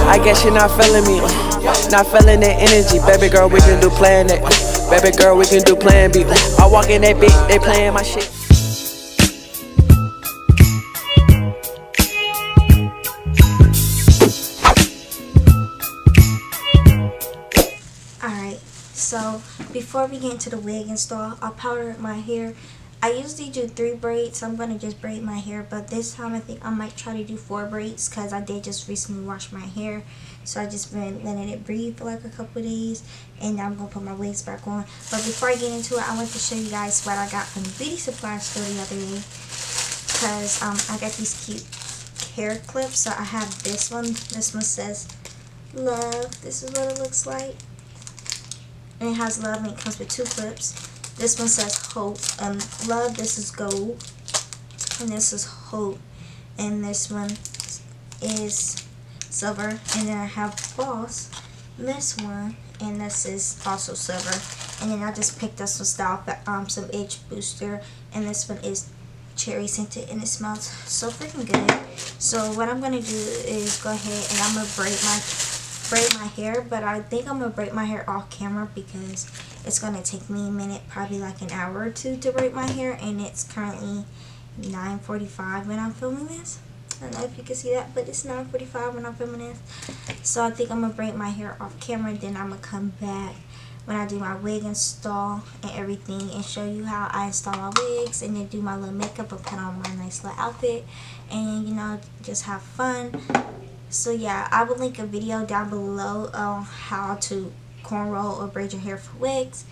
I guess you're not feeling me. Not feeling the energy. Baby girl, we can do plan A. Baby girl, we can do plan B. I walk in that beat, they playing my shit. Alright, so before we get into the wig install, I'll powder my hair. I usually do 3 braids, so I'm going to just braid my hair, but this time I think I might try to do 4 braids because I did just recently wash my hair. So I just been letting it breathe for like a couple of days, and now I'm going to put my wigs back on. But before I get into it, I want to show you guys what I got from the beauty supply store the other day, because I got these cute hair clips. So I have this one. This one says love. This is what it looks like. And it has love, and it comes with 2 clips. This one says hope, love. This is gold, and this is hope, and this one is silver. And then I have boss, this one, and this is also silver. And then I just picked up some STALK, some edge booster, and this one is cherry scented, and it smells so freaking good. So what I'm gonna do is go ahead and I'm gonna braid my hair, but I think I'm gonna braid my hair off camera because it's gonna take me a minute, probably like an hour or 2 to braid my hair, and it's currently 9:45 when I'm filming this. I don't know if you can see that, but it's 9:45 when I'm filming this. So I think I'm gonna braid my hair off camera, then I'm gonna come back when I do my wig install and everything and show you how I install my wigs, and then do my little makeup and put on my nice little outfit, and you know, just have fun. So yeah, I will link a video down below on how to cornrow or braid your hair for wigs.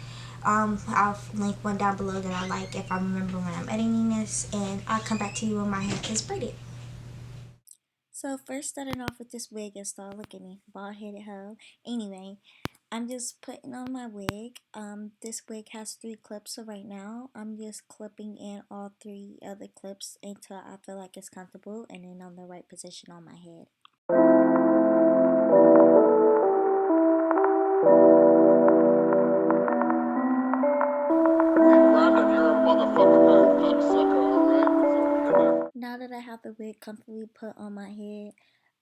I'll link one down below that I like if I remember when I'm editing this, and I'll come back to you when my hair is braided. So first, starting off with this wig install. Look at me, bald-headed hoe. Anyway, I'm just putting on my wig. This wig has 3 clips, so right now I'm just clipping in all 3 other clips until I feel like it's comfortable and then on the right position on my head. Now that I have the wig comfortably put on my head,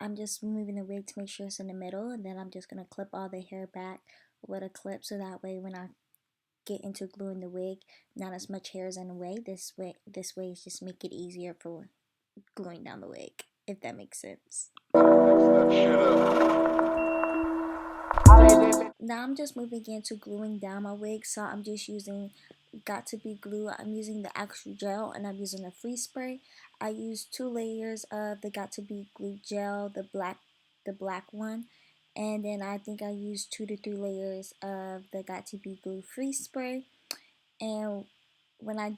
I'm just removing the wig to make sure it's in the middle, and then I'm just going to clip all the hair back with a clip, so that way when I get into gluing the wig, not as much hair is in the way. This way is just make it easier for gluing down the wig, if that makes sense. Now I'm just moving into gluing down my wig, so I'm just using GRWM glue. I'm using the actual gel, and I'm using a freeze spray. I used 2 layers of the GRWM glue gel, the black one, and then I think I used 2 to 3 layers of the GRWM glue freeze spray. And when I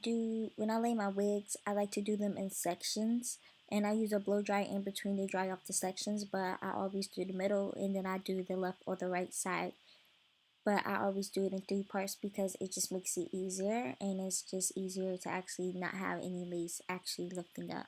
lay my wigs, I like to do them in sections, and I use a blow dry in between to dry off the sections, but I always do the middle, and then I do the left or the right side. But I always do it in 3 parts because it just makes it easier, and it's just easier to actually not have any lace actually lifting up.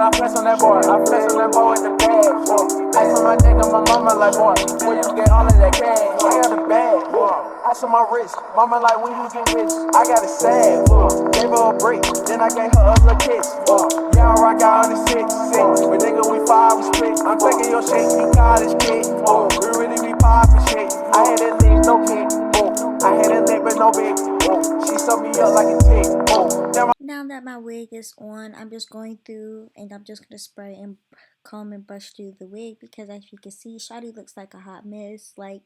I flex on that boy with the bag. Ice on my neck and my mama like, boy, where you get all of that cash? I got a bag, ice on my wrist. Mama like, when you get rich, I got a sad. Gave her a break, then I gave her a little kiss. Yeah, I rock out on the 6, but nigga, we 5, we split. I'm taking your shit, you college kid. We really be poppin' shit. I had a lick, no kick. I had a lick, but no big. She sewed me up like a tick. Now that my wig is on, I'm just going through, and I'm just going to spray and comb and brush through the wig, because as you can see, Shawty looks like a hot mess. Like,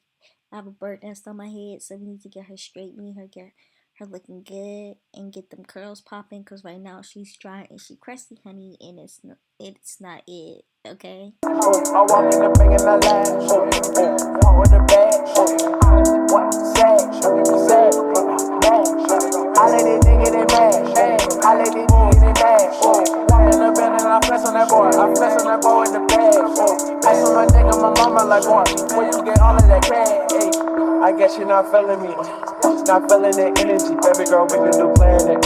I have a bird nest on my head, so we need to get her straight. We need to get her looking good and get them curls popping, because right now she's dry and she crusty, honey, and it's not it, okay? I walk in the bank and I laugh. Walk with the bag. What? Sad. I let it nigga get mad. I let it nigga get mad. Walk in the bed and I flex on that boy. I flex on that boy with the bag. Ice on my neck and my mama like, boy, where you get all of that cash? I guess you're not feeling me. Not feeling the energy. Baby girl, we can do plan A.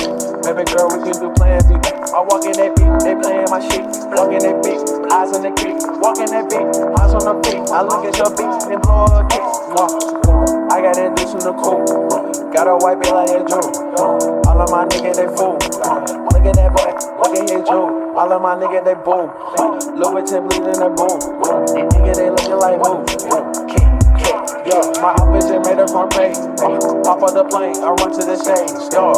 Baby girl, we can do plan B. I walk in that beat, they playing my shit. Walk in that beat, eyes on the kick. Walk in that beat, eyes on the beat. I look at your beat and blow a kick. I got that deuce in the cool. Gotta wipe it like a Jew. All of my niggas, they fool. Look at that boy, look at his Jew. All of my niggas, they boo. Louis Vuitton bleeding that boo. These niggas, they looking like boo. Yo, my outfit just made a front page. Hop on the plane, I run to the stage. Yo,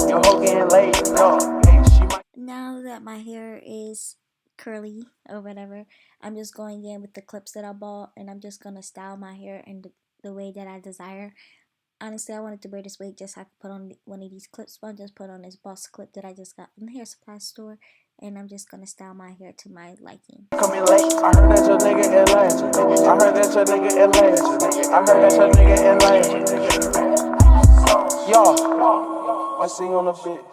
your hoe getting late. Yo, hey, she might. Now that my hair is curly or whatever, I'm just going in with the clips that I bought, and I'm just gonna style my hair in the way that I desire. Honestly, I wanted to wear this wig just so I could put on one of these clips, but I just put on this boss clip that I just got from the hair supply store, and I'm just gonna style my hair to my liking. Coming late, I heard that your nigga in lane. I heard that your nigga in lane. I heard that your nigga in lane. Yo, I see you on the bitch.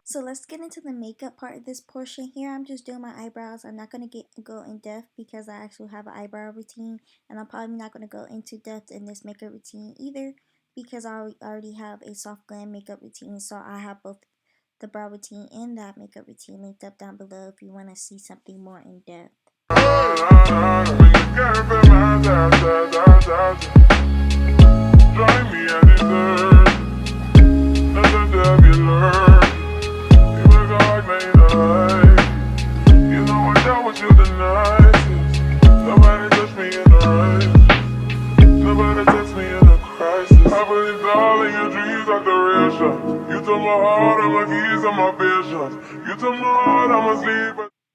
So let's get into the makeup part of this portion here. I'm just doing my eyebrows. I'm not going to go in depth because I actually have an eyebrow routine, and I'm probably not going to go into depth in this makeup routine either because I already have a soft glam makeup routine. So I have both the brow routine and that makeup routine linked up down below if you want to see something more in depth.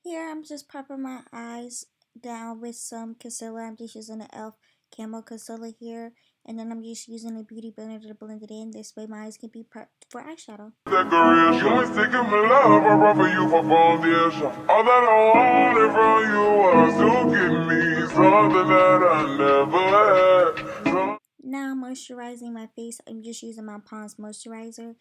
Here I'm just popping my eyes down with some concealer. I'm just using the e.l.f. Camo Concealer here, and then I'm just using a beauty blender to blend it in. This way my eyes can be prepped for eyeshadow. You ain't sticking my love, I brought for you for foundation. All that I wanted from you was to give me something that I never had. Now I'm moisturizing my face. I'm just using my Pond's moisturizer,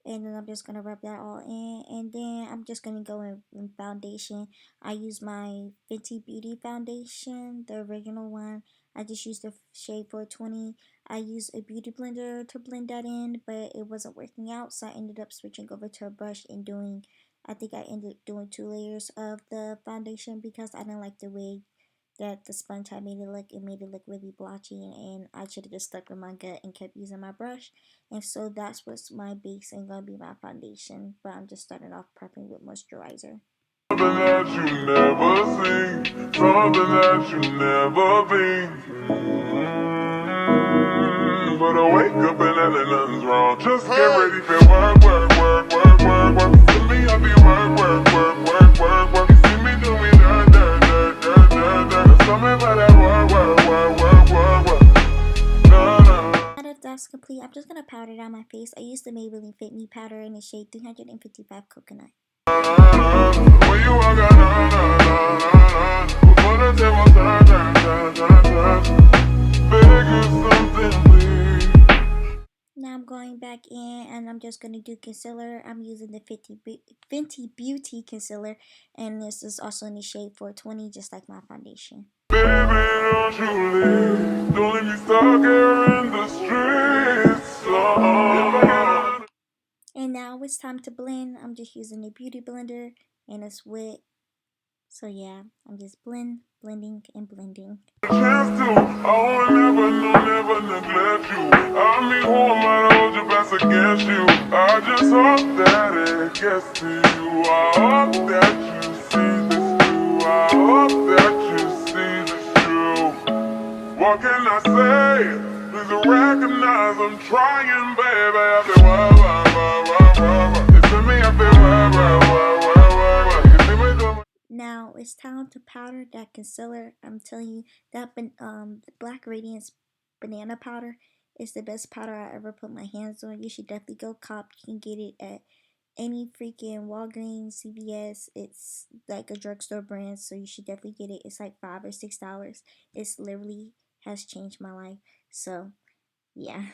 and then I'm just gonna rub that all in, and then I'm just gonna go in foundation. I use my Fenty Beauty foundation, the original one. I just used the shade 420. I used a beauty blender to blend that in, but it wasn't working out, so I ended up switching over to a brush and doing, I think I ended up doing 2 layers of the foundation because I didn't like the way that the sponge had made it look. It made it look really blotchy, and I should have just stuck with my gut and kept using my brush. And so that's what's my base and gonna be my foundation, but I'm just starting off prepping with moisturizer. Something that you never seen, something that you never been. But I wake up and nothing's wrong. Just get ready for work. To me, I be work. You see me do me tell me about that work. Now that that's complete, I'm just gonna powder down my face. I used the Maybelline Fit Me powder in the shade 355 Coconut. When you walk out, before the table beg you something, please. Now I'm going back in, and I'm just gonna do concealer. I'm using the Fenty Beauty concealer, and this is also in the shade 420, just like my foundation. Baby, don't you leave. Don't let me stuck here in the streets. And now it's time to blend. I'm just using a beauty blender, and it's wet. So yeah, I'm just blending and blending. Chance to, I will never neglect you. I mean, who am I to hold your best against you? I just hope that it gets to you. I hope that you see this through. I hope that you see this true. What can I say? Please recognize I'm trying, baby. I feel it's to me, I feel you see me doing. Now it's time to powder that concealer. I'm telling you, that Black Radiance banana powder is the best powder I ever put my hands on. You should definitely go cop. You can get it at any freaking Walgreens, CVS. It's like a drugstore brand, so you should definitely get it. It's like $5 or $6. It's literally has changed my life. So yeah.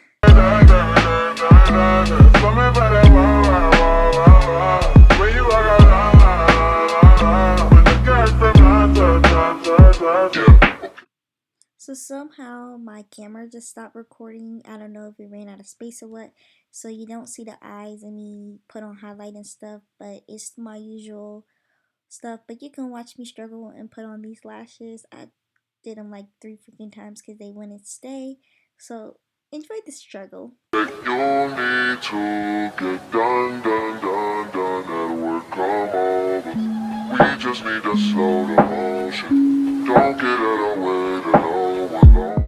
So somehow my camera just stopped recording. I don't know if it ran out of space or what. So you don't see the eyes and me put on highlight and stuff, but it's my usual stuff. But you can watch me struggle and put on these lashes. I did them like 3 freaking times because they wouldn't stay. So enjoy the struggle. You need to get done at work, come over. We just need to slow the motion. Don't get out of the way to no one knows.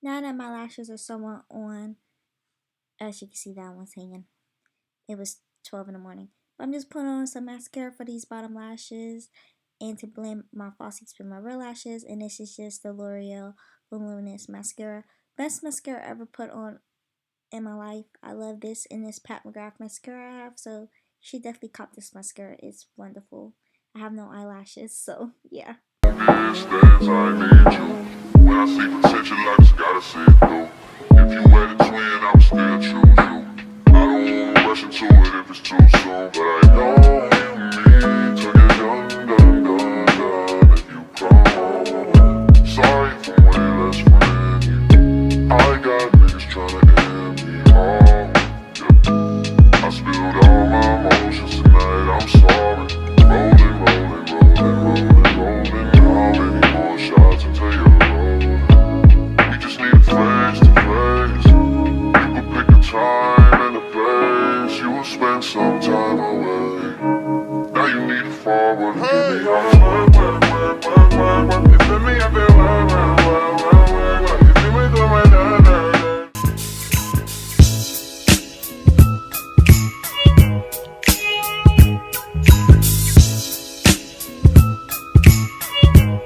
Now that my lashes are somewhat on, as you can see, that one's hanging. It was 12 in the morning. But I'm just putting on some mascara for these bottom lashes and to blend my falsies with my real lashes. And this is just the L'Oreal Voluminous Mascara. Best mascara I ever put on in my life. I love this and this Pat McGrath mascara I have. So you should definitely cop this mascara. It's wonderful. I have no eyelashes, so yeah. These days I need you